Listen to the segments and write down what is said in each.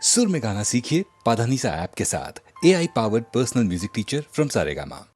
सुर में गाना सीखिए पाधानीसा ऐप के साथ। AI powered personal music teacher from Saregama.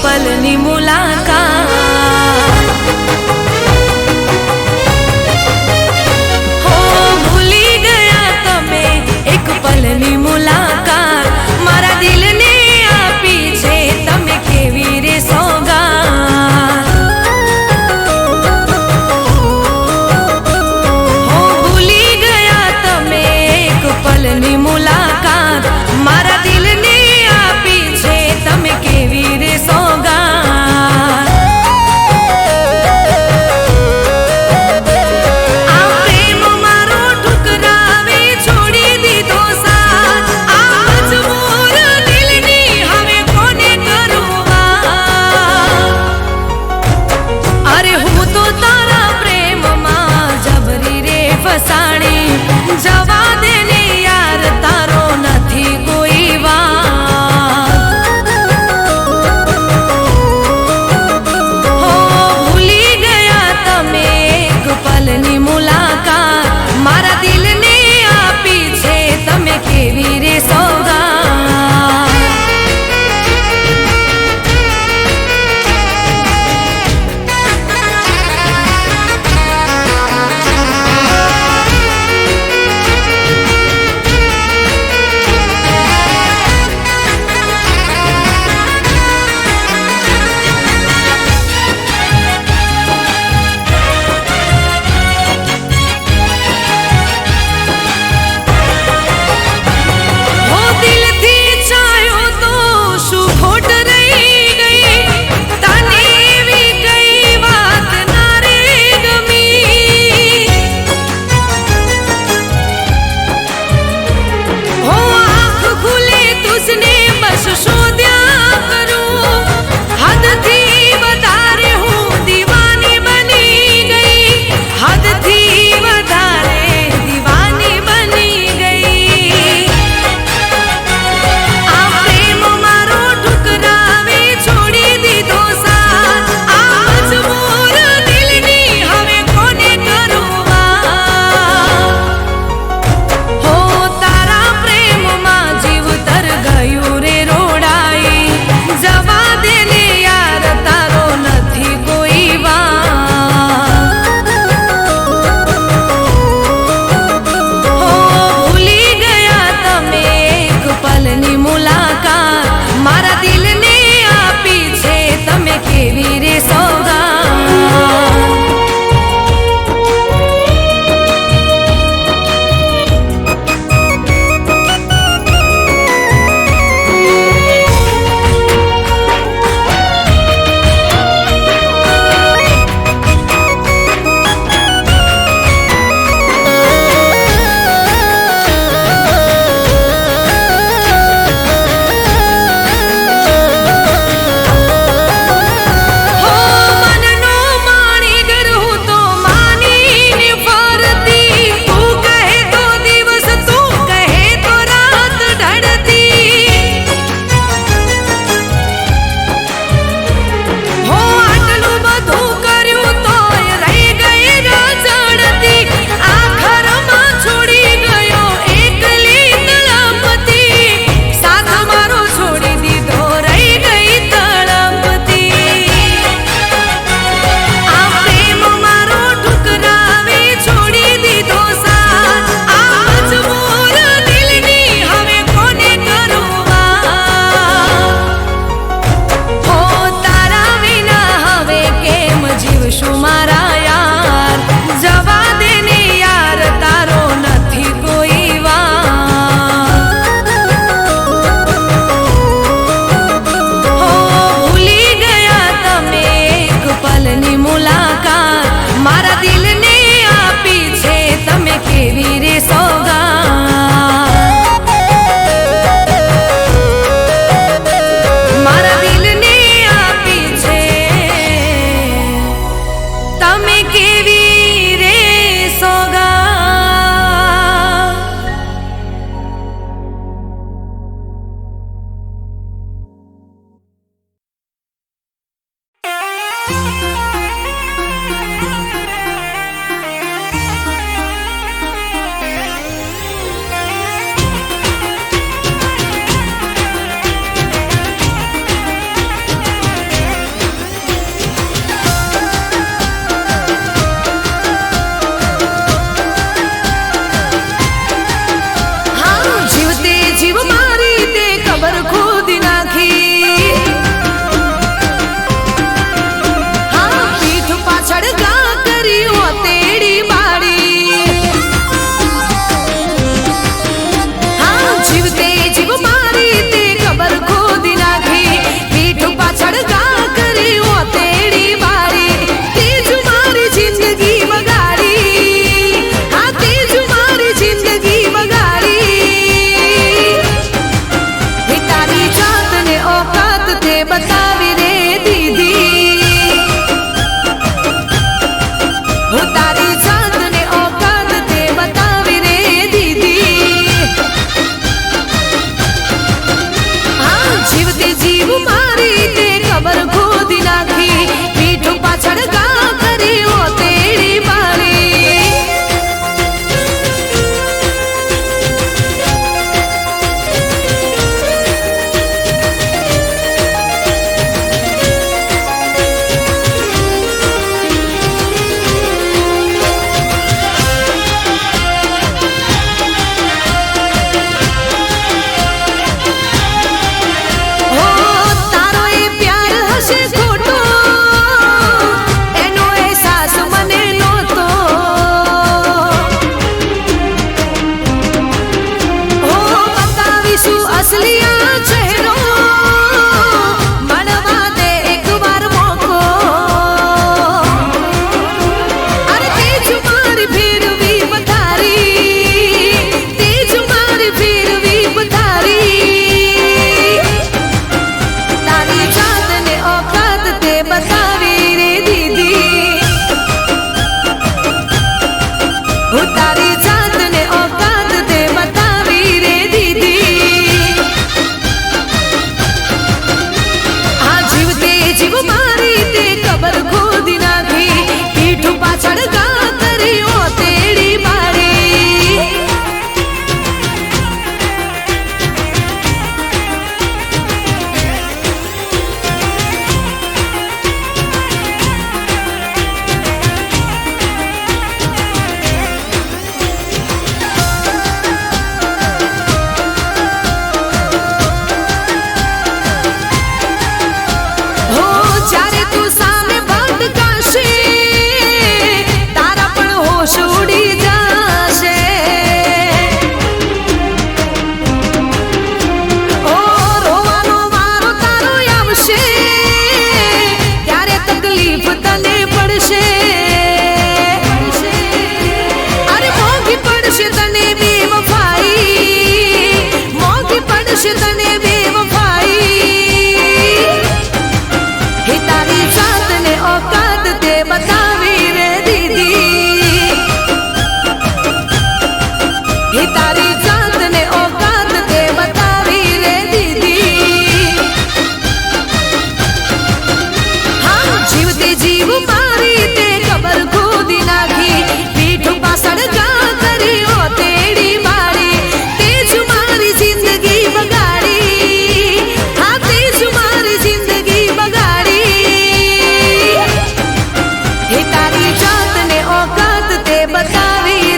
Palani मुलाकात हो भूली गया तमे एक पलनी मुलाकात मारा दिल ने आ पीछे तमे केवी रे सोगात हो भूली गया तमे एक पलनी मुलाकात मारा दिल ने आ पीछे तमे केवी रे सोगात जवा देने यार तारो नथी कोई बात हो भूली गया तमे एक पलनी मुलाकात मारा दिल ने आ पीछे तमे केवी रे सौगात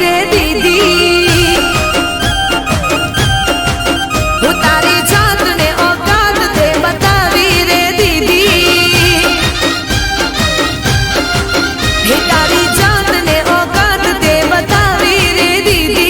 રે દીદી, હું તારી જાતને ઓકાત તે બતાવી રે દીદી, હે તારી જાતને ઓકાત તે બતાવી રે દીદી.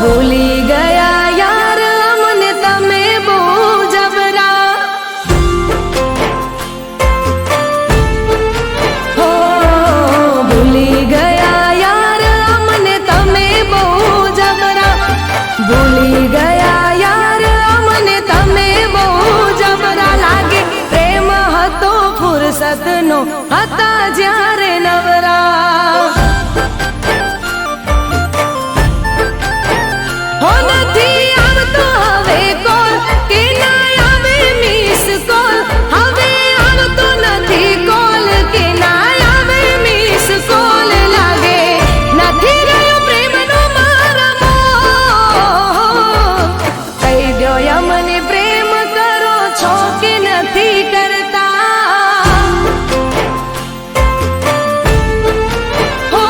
ભૂલી ગયા યાર અમને તમે બહુ જબરા, હો ભૂલી ગયા યાર અમને તમે બહુ જબરા, ભૂલી ગયા યાર અમને તમે બહુ જબરા. લાગે પ્રેમ હતો ફુરસતનો હતા જ્યારે નવરા, હો નથી આવતો હવે કોલ કે ના આવે મિસ કોલ, હવે આવતો નથી કોલ કે ના આવે મિસ કોલ. લાગે નથી રહ્યો પ્રેમનો મારા મોહ, કહી દો અમને પ્રેમ કરો છો કે નથી કરતા, હો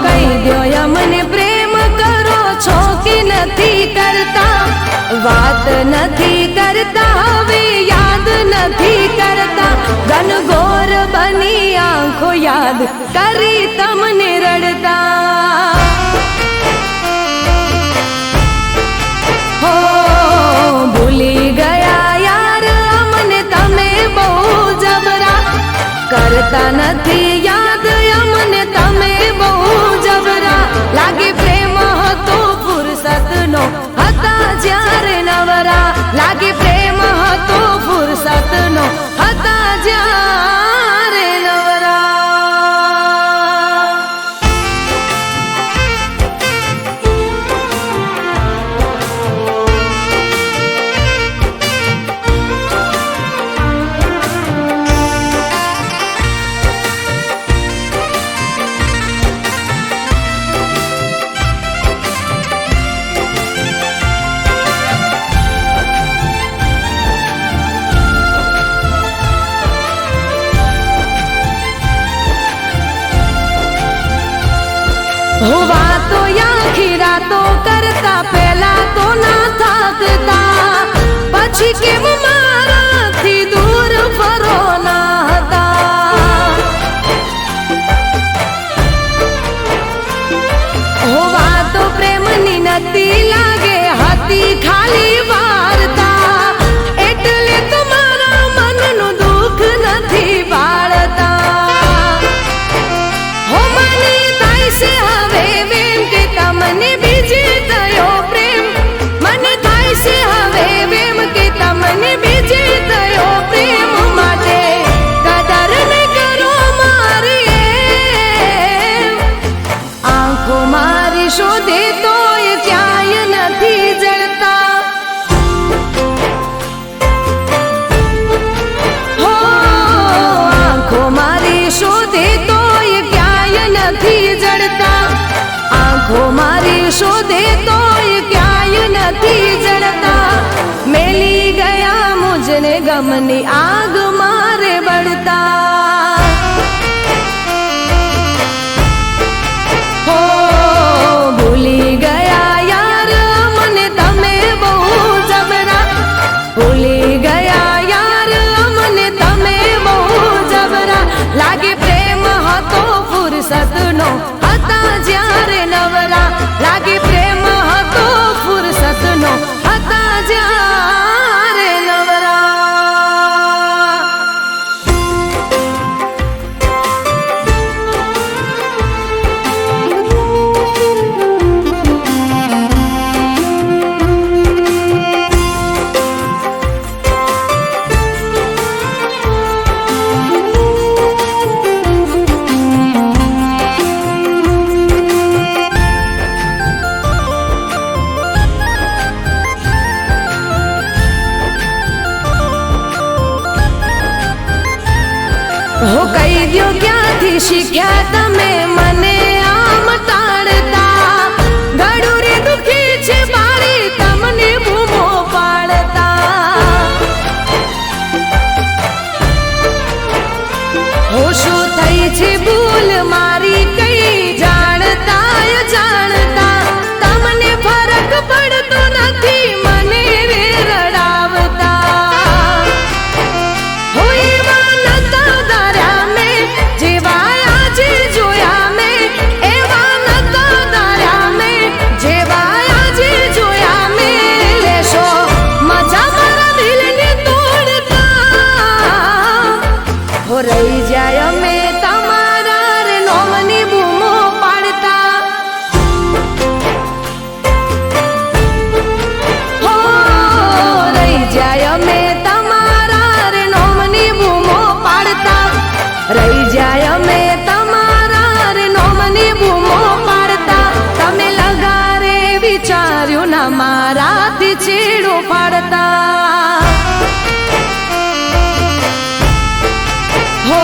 કહી દો અમને પ્રેમ કરો છો કે નથી કરતા. વાત નથી કરતા હવે યાદ નથી કરતા, ઘનઘોર બની આંખો યાદ કરી તમને રડતા, હો ભૂલી ગયા યાર અમને તમે બહુ જબરા, કરતા નથી યાદ અમને તમે બહુ જબરા. લાગે પ્રેમ હતો ફુરસતનો હતા જ્યારે નવરા, લાગે પ્રેમ હતો ફુરસતનો હતા જ્યારે નવરા. હો વાતો આખી રાતો કરતા પહેલા તો ના થાકતા, પછી કેમ મારાથી દૂર ફરો ના હતા. હો વાતો પ્રેમની નથી લાગે હતી ખાલી વાર્તા, એટલે તો મારા મનનું દુઃખ નથી બાળતા. હો મને થાય છે હવે વેમ કે તમને બીજે થયો પ્રેમ, મને થાય છે હવે વેમ કે તમને બીજે થયો પ્રેમ. માટે કદર ન કરો મારી એમ, આંખો મારી શોધે તોય ક્યાંય નથી જળતા, હો આંખો મારી શોધે તોય ક્યાંય નથી જળતા, આંખો મારી શોધે તોય ક્યાંય નથી જળતા. મેલી ગયા મુજને ગમની આગ મારે બળતા, હો ભૂલી ગયા યાર અમને તમે બહુ જબરા, ભૂલી ગયા યાર અમને તમે બહુ જબરા. લાગે પ્રેમ હતો ફુરસતનો હતા જ્યારે નવરા, લાગે પ્રેમ હતો ફુરસતનો હતા જ્યારે નવરા. હો કહી દ્યો ક્યાંથી શીખ્યા તમે મને આમ ટાળતા ગળું રે દુખી છે મારી તમને બૂમો પાડતા હો શું થઈ છે ભૂલ મારી કઈ જાણતા જાણતા તમને ફરક પડતો નથી મને રે રડાવતા હો એવા નતા દાર્યા મેં જેવા આજે જોયા મેં એવા નતા દાર્યા મેં જેવા આજે જોયા મેં લેશો મજા મારા દિલને તોડતા હો રહી જાય અમે તમારા રે નોમની બૂમો પાડતા હો રહી જાય અમે તમારા રે નોમની બૂમો પાડતા રહી જાય અમે તમારા રે નોમની બૂમો પાડતા તમે લગારે વિચાર્યું ના મારાથી ચીડું પાડતા હો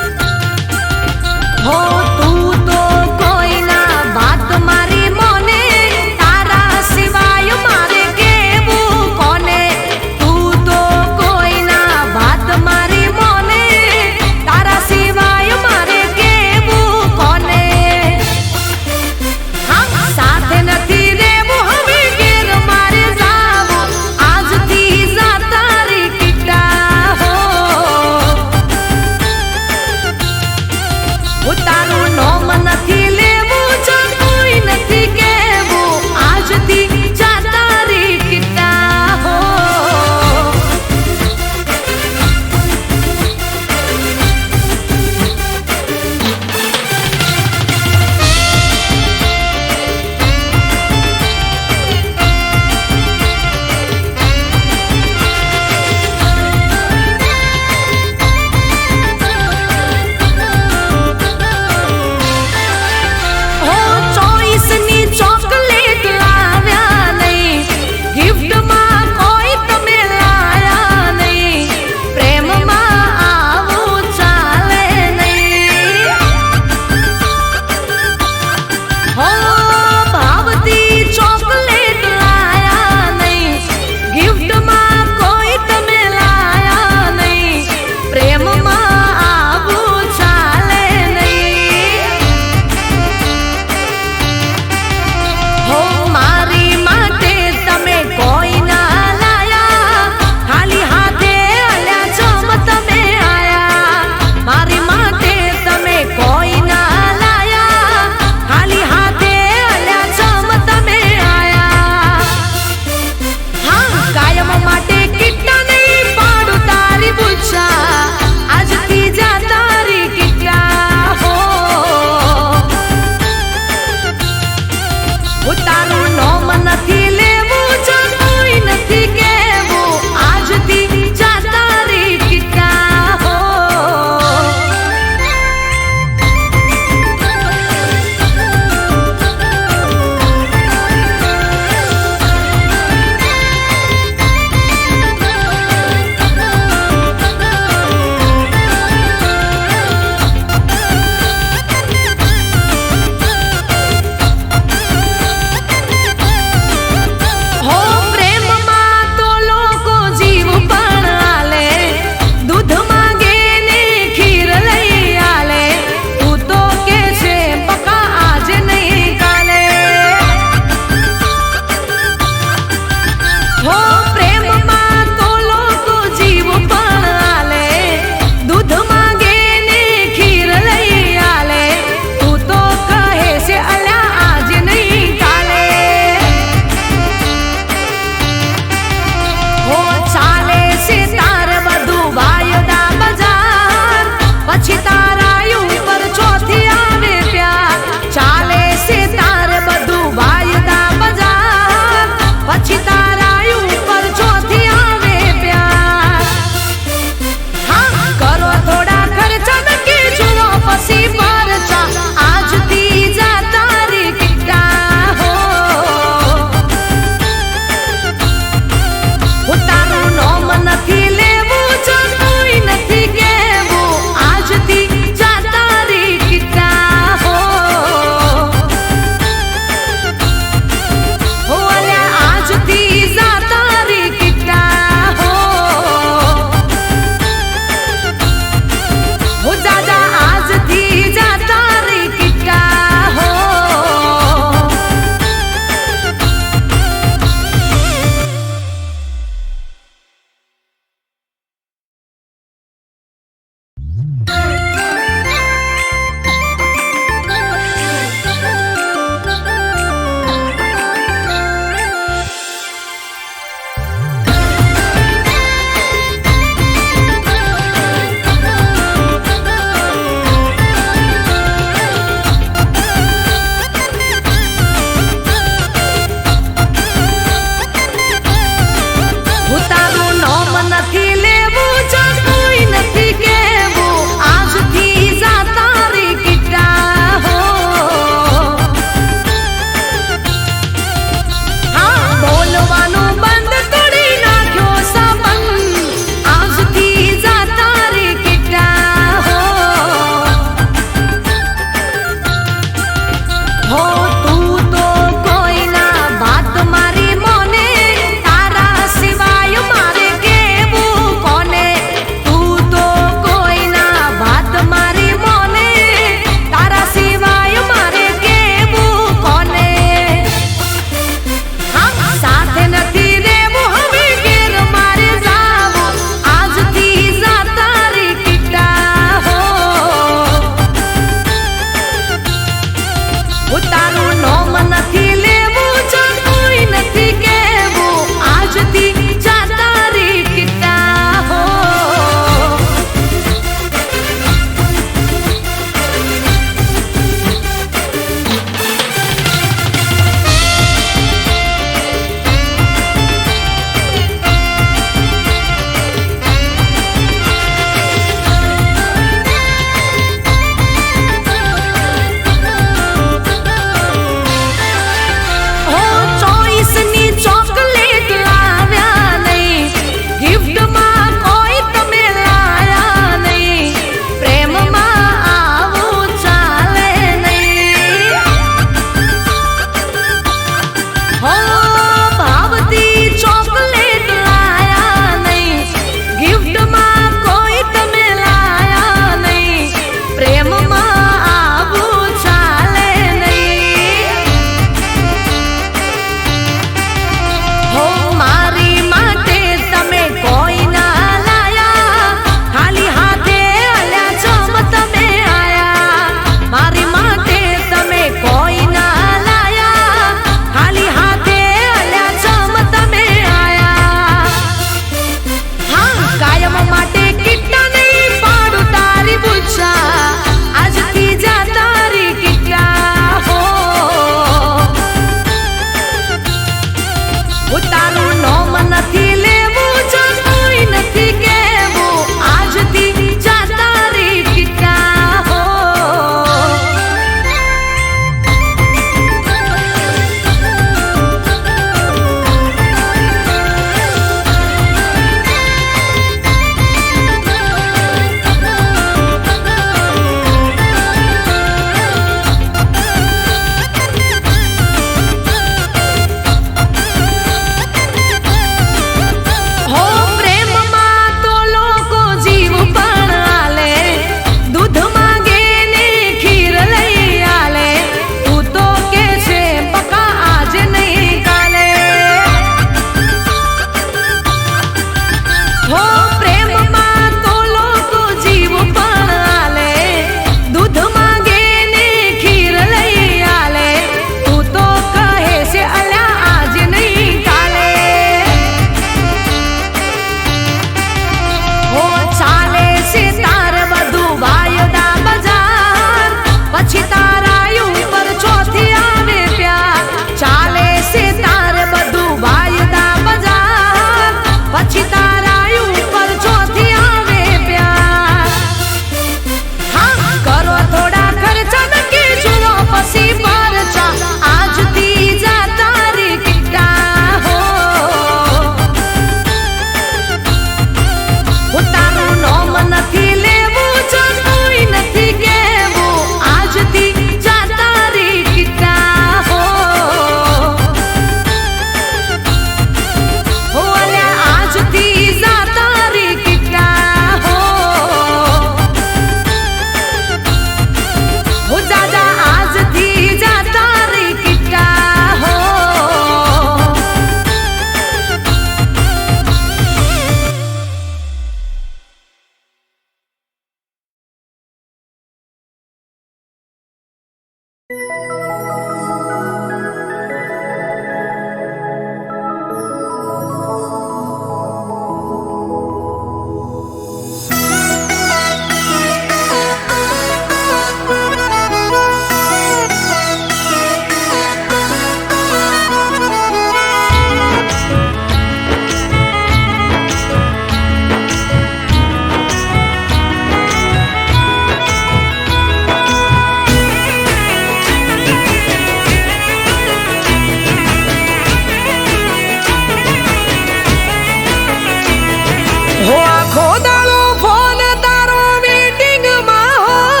હો આખો દાડો ફોન તારો મીટિંગમાં હોય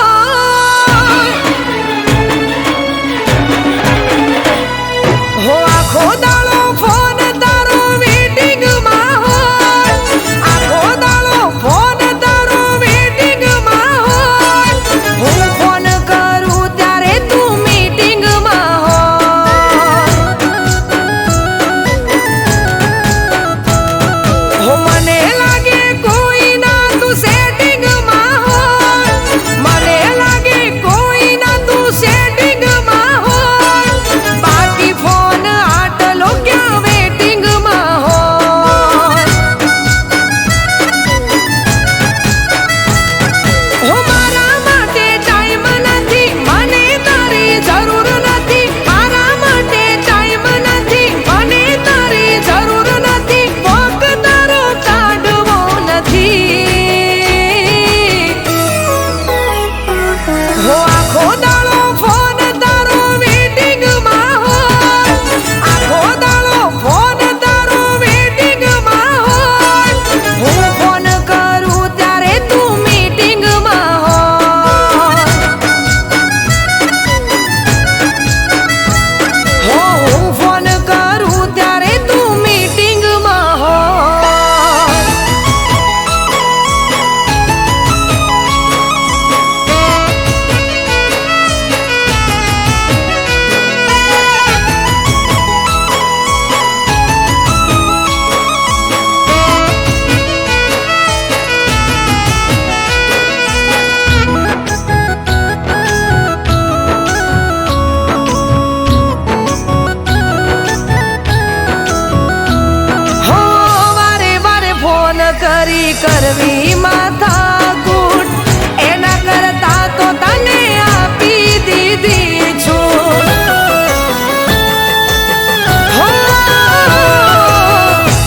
હો આખો દાડો ફોન તારો મીટિંગમાં હોય આખો દાડો ફોન તારો મીટિંગમાં હોય હું ફોન કરું ત્યારે તું મીટિંગમાં હોય હો મને લાગે કોઈ ના તું સેટિંગમાં હોય મને લાગે કોઈ ના તું સેટિંગમાં હોય બાકી ફોન આટલો ક્યાં વેટિંગમાં હોય હો મારા માટે ટાઈમ નથી મને તારી જરૂર નથી મારા માટે ટાઈમ નથી મને તારી જરૂર નથી વોક તારો કાઢવો નથી હો આખો દાડો ફોન તારો મીટિંગમાં હોય આખો દાડો ફોન તારો મીટિંગમાં હોય હું ફોન કરું ત્યારે તું મીટિંગમાં હોય હો હું ફોન કરું ત્યારે તું મીટિંગમાં હોય હો વારે વારે ફોન કરી કરવી માથાકૂટ એના કરતા તો તને આપી દીધી છૂટ હો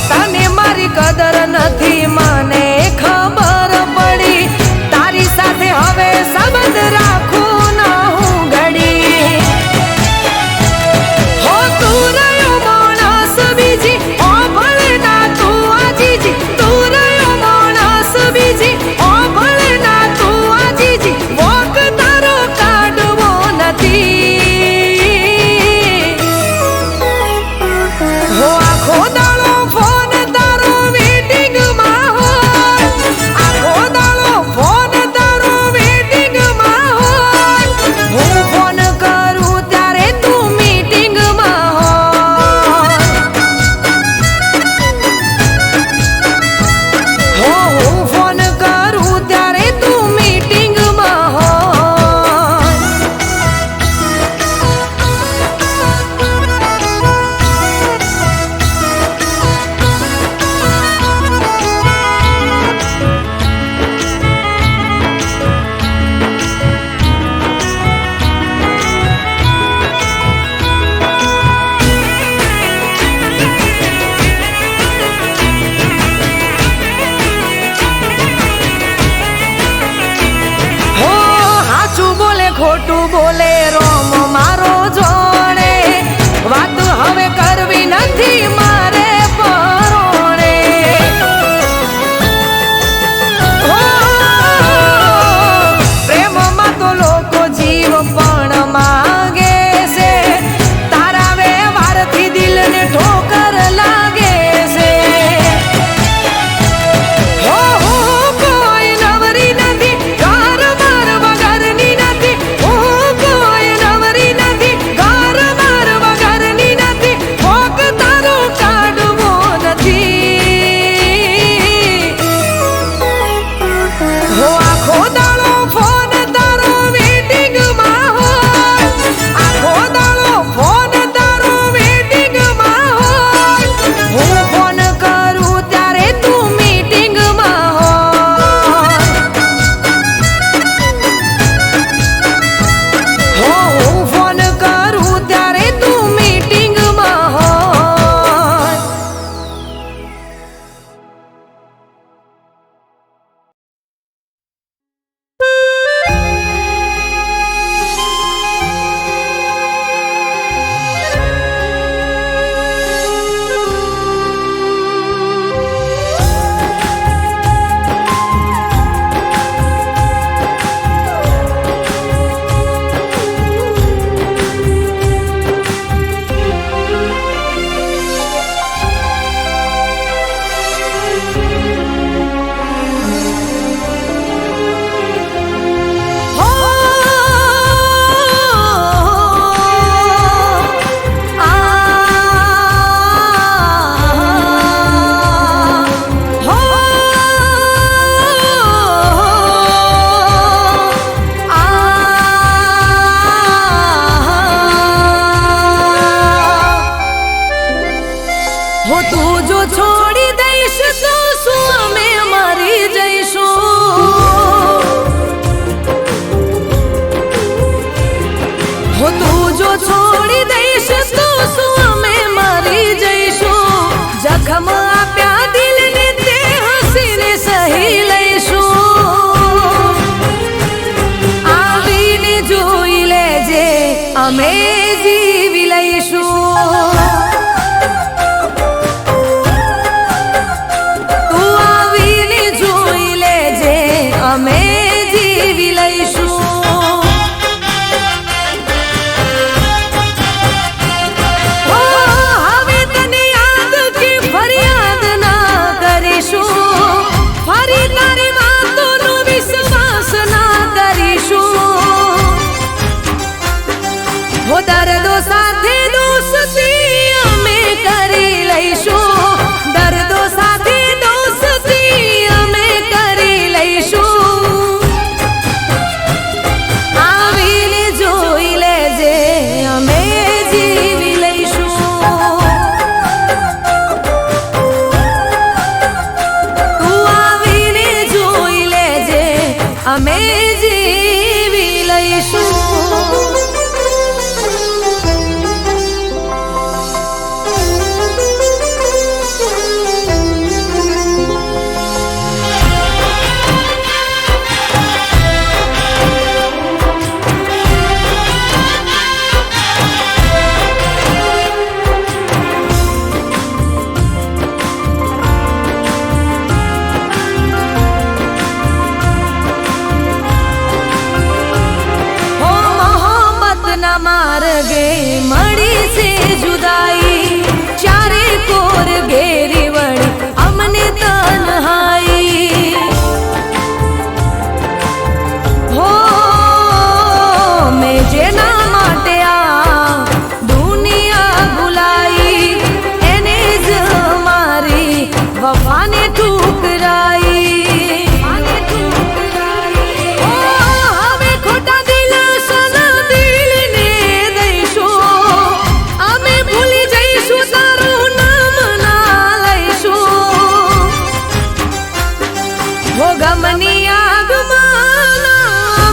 તને મારી કદર નથી મને ખબર પડી તારી સાથે હવે સંબંધ રાખું ન હું ઘડી હો તું રહ્યો માણસ બીજી ઓ ભલે ના તું આજીજી તું રહ્યો માણસ બીજી ઓ ભલે ના તું આજીજી વોક તારો કાઢવો નથી હો આખો દાડો ફોન તારો મીટિંગમાં હોય આખો દાડો ફોન તારો મીટિંગમાં હોય હું ફોન કરું ત્યારે તું મીટિંગમાં હોય હો હું ફોન કરું ત્યારે તું મીટિંગમાં હોય હો હાચું બોલે ખોટું બોલે રોમ મારો જોડે વાત હવે કરવી નથી મારે પરોણે હો પ્રેમમાં તો લોકો જીવ પણ માગે છે તારા વ્યવહારથી દિલને ઠોકર લાગે છે હો હું કોઈ નવરી નથી ઘર બાર વગરની નથી હું કોઈ અમે જીવી લઈશું. માર્ગે મળી છે જુદાઈ, ચારે કોર ઘેરી વળી અમને તન્હાઈ. હો મેં જેના માટે આ દુનિયા ભૂલાઈ, એને જ મારી વફાને ઠુકરાઈ. ગમની આગમાં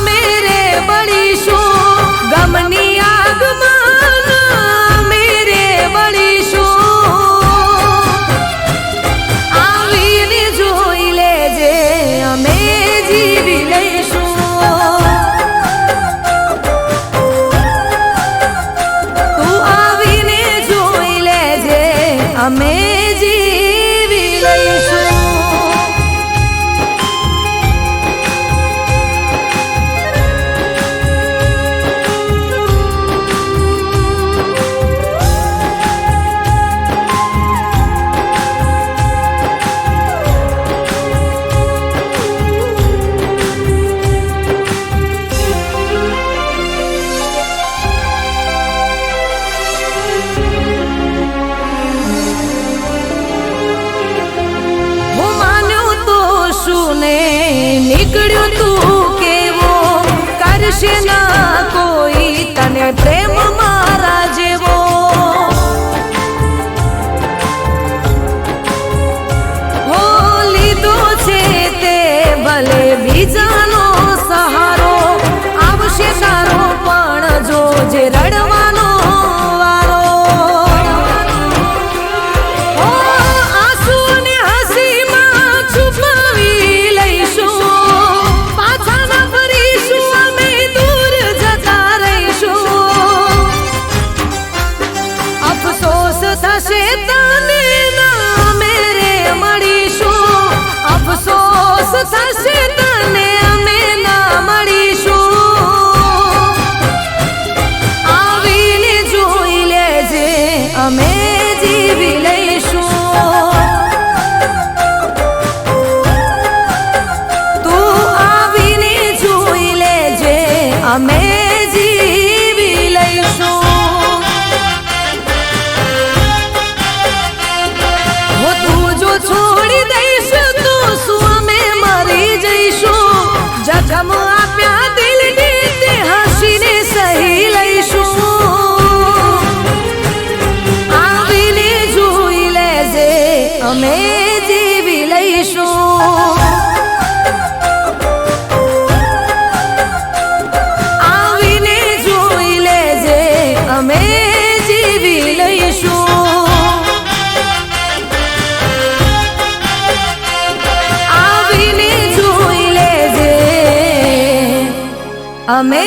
મેરે બળીશું, ગમની આગમાં મેરે બળીશું. આવીને જોઈ લેજે અમે જીવી લઈશું. તું આવીને જોઈ લેજે અમે જીવી લઈશું. નીકળ્યું તું કેવો, કરશે ના કોઈ તને પ્રેમ મારા જેવો. હો લીધો છે તે ભલે બીજાનો સહારો, આવશે તારો પણ જોજે રડવાનો વારો. થશે તને ના મેરે મળીશું, અફસોસ થશે તને અમે ના મળીશું. આવીને જોઈ લેજે અમે જીવી લઈશું. તું આવીને જોઈ લેજે અમે જીવી લઈશું. છોડી દઈશ તો શું અમે મરી જઈશું. જખમ આપ્યા દિલની તે હસીને સહી લઈશું. આવીને જોઈ લેજે અમે જીવી લઈશું. આવીને જોઈ લેજે અમે જીવી લઈશું. અમે